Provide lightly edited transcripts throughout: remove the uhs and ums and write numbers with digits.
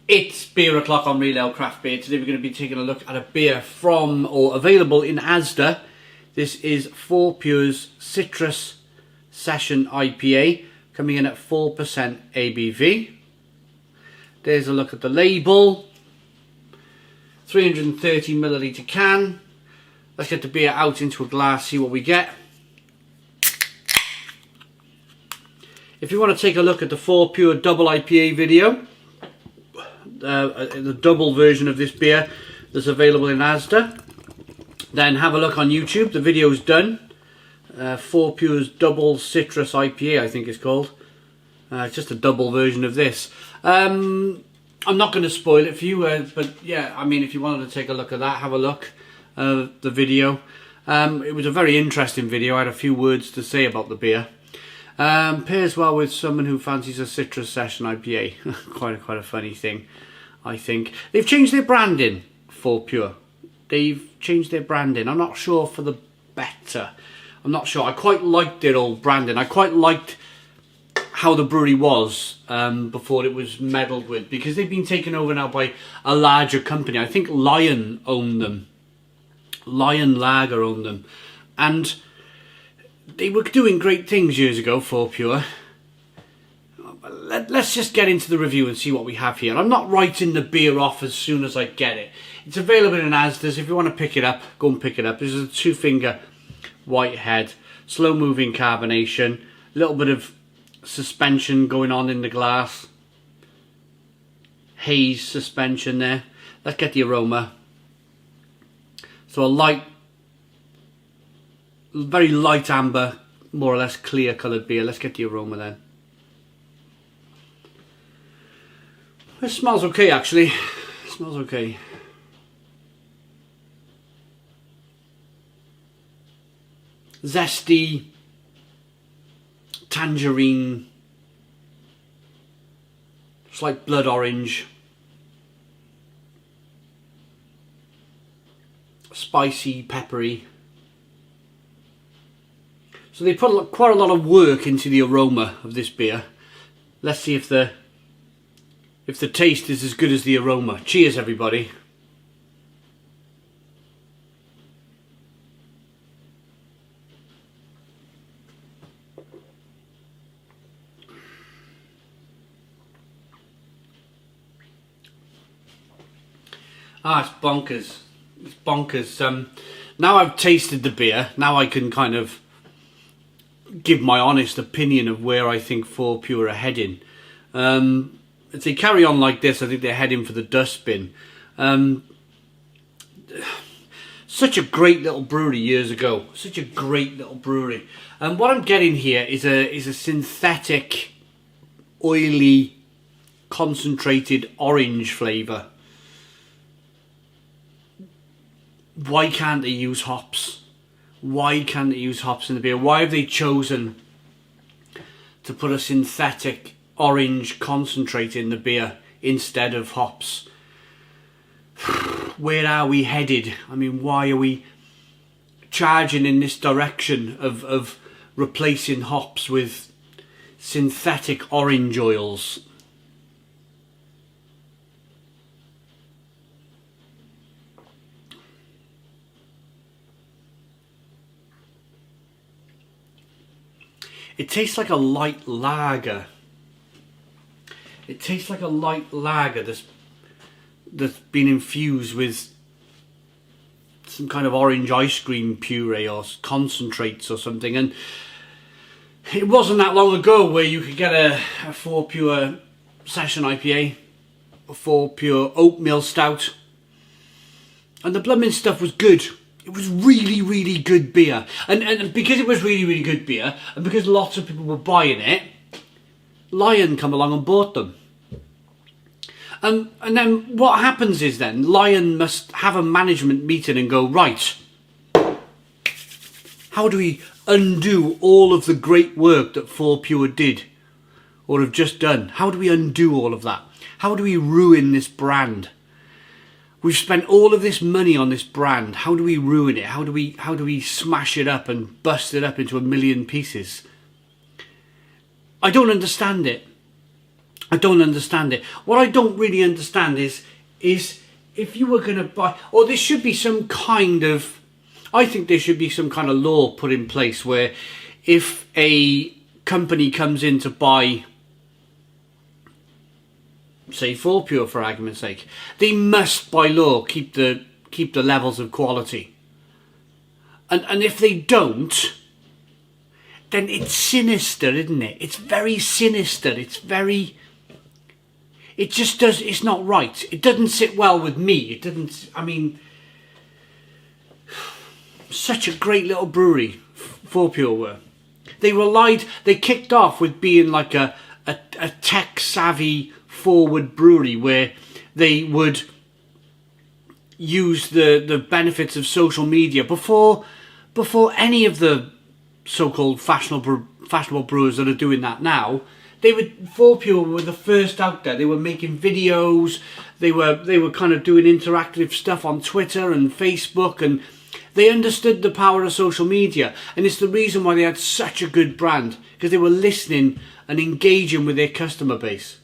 It's beer o'clock on Real Ale Craft Beer. Today we're going to be taking a look at a beer from, or available in ASDA. This is Fourpure's Citrus Session IPA, coming in at 4% ABV. There's a look at the label. 330ml can. Let's get the beer out into a glass, see what we get. If you want to take a look at the Fourpure double IPA video, the double version of this beer that's available in ASDA, then have a look on YouTube. The video's done. Fourpure's double citrus IPA, I think it's called. It's just a double version of this. I'm not going to spoil it for you, but yeah, I mean, if you wanted to take a look at that, have a look at the video. It was a very interesting video. I had a few words to say about the beer. Pairs well with someone who fancies a Citrus Session IPA. quite a funny thing, I think. They've changed their branding, Fourpure. They've changed their branding. I'm not sure for the better. I'm not sure. I quite liked their old branding. I quite liked how the brewery was before it was meddled with, because they've been taken over now by a larger company. I think Lion owned them. Lion Lager owned them. And they were doing great things years ago, Fourpure. Let's just get into the review and see what we have here. I'm not writing the beer off as soon as I get it. It's available in ASDA's. If you want to pick it up, go and pick it up. This is a 2-finger white head, slow moving carbonation, a little bit of suspension going on in the glass. Haze suspension there. Let's get the aroma. So a light, very light amber, more or less clear coloured beer. Let's get the aroma then. It smells okay, actually. It smells okay. Zesty, tangerine, slight blood orange, spicy, peppery. So they put quite a lot of work into the aroma of this beer. Let's see if the taste is as good as the aroma. Cheers, everybody. Ah, it's bonkers. It's bonkers. Now I've tasted the beer, now I can kind of give my honest opinion of where I think Fourpure are heading. If they carry on like this, I think they're heading for the dustbin. Such a great little brewery years ago. Such a great little brewery. And what I'm getting here is a synthetic, oily, concentrated orange flavour. Why can't they use hops? Why can't they use hops in the beer? Why have they chosen to put a synthetic orange concentrate in the beer instead of hops? Where are we headed? I mean, why are we charging in this direction of replacing hops with synthetic orange oils? It tastes like a light lager. It tastes like a light lager that's been infused with some kind of orange ice cream puree or concentrates or something. And it wasn't that long ago where you could get a Fourpure Session IPA, a Fourpure Oatmeal Stout, and the blooming stuff was good. It was really, really good beer. And because it was really, really good beer, and because lots of people were buying it, Lion come along and bought them. And then what happens is then, Lion must have a management meeting and go, right, how do we undo all of the great work that Fourpure did, or have just done? How do we undo all of that? How do we ruin this brand? We've spent all of this money on this brand. How do we ruin it? How do we smash it up and bust it up into a million pieces? I don't understand it. I don't understand it. What I don't really understand is if you were going to buy, or there should be some kind of, I think there should be some kind of law put in place where if a company comes in to buy, say, Fourpure for argument's sake, they must by law keep the levels of quality. And if they don't, then it's sinister, isn't it? It's very sinister. It just does, it's not right. It doesn't sit well with me. It doesn't, I mean, such a great little brewery, Fourpure were. They kicked off with being like a tech-savvy, forward brewery where they would use the benefits of social media before any of the so-called fashionable brewers that are doing that now. Fourpure were the first out there. They were making videos. They were kind of doing interactive stuff on Twitter and Facebook, and they understood the power of social media. And it's the reason why they had such a good brand, because they were listening and engaging with their customer base.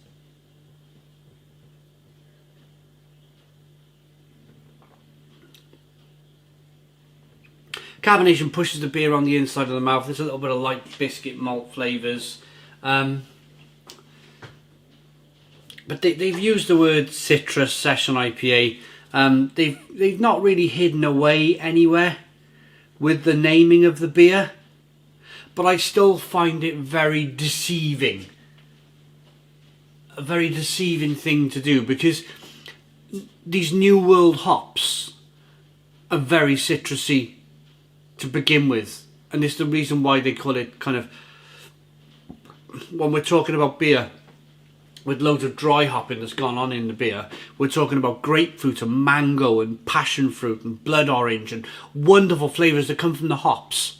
Carbonation pushes the beer on the inside of the mouth. There's a little bit of light biscuit malt flavours. But they've used the word citrus session IPA. They've not really hidden away anywhere with the naming of the beer, but I still find it very deceiving. A very deceiving thing to do, because these New World hops are very citrusy to begin with, and it's the reason why they call it kind of, when we're talking about beer with loads of dry hopping that's gone on in the beer, we're talking about grapefruit and mango and passion fruit and blood orange and wonderful flavours that come from the hops.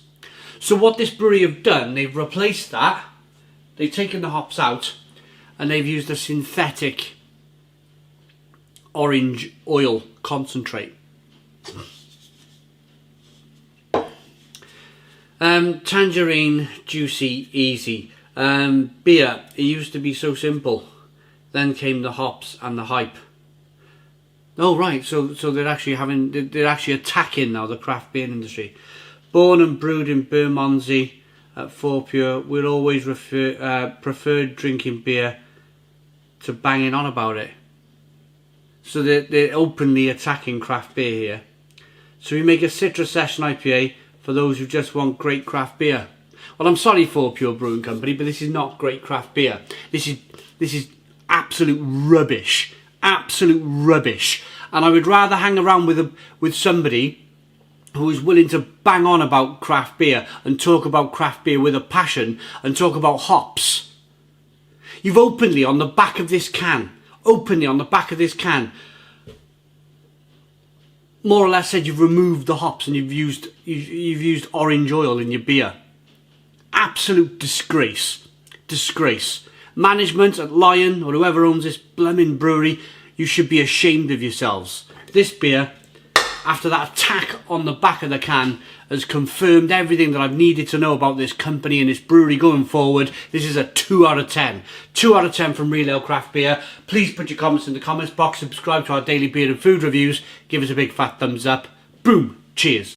So what this brewery have done, they've replaced that, they've taken the hops out, and they've used a synthetic orange oil concentrate. Tangerine, juicy, easy. Beer, it used to be so simple. Then came the hops and the hype. Oh right, so they're actually attacking now the craft beer industry. Born and brewed in Bermondsey at Fourpure, we'll always preferred drinking beer to banging on about it. So they're openly attacking craft beer here. So we make a citrus session IPA for those who just want great craft beer. Well, I'm sorry, Fourpure Brewing Company, but this is not great craft beer. This is absolute rubbish. Absolute rubbish. And I would rather hang around with somebody who is willing to bang on about craft beer and talk about craft beer with a passion and talk about hops. You've openly on the back of this can, more or less said you've removed the hops and you've used orange oil in your beer. Absolute disgrace. Disgrace. Management at Lion or whoever owns this blooming brewery, you should be ashamed of yourselves. This beer, after that attack on the back of the can, has confirmed everything that I've needed to know about this company and this brewery going forward. This is a 2 out of 10. 2 out of 10 from Real Ale Craft Beer. Please put your comments in the comments box, subscribe to our daily beer and food reviews, give us a big fat thumbs up. Boom. Cheers.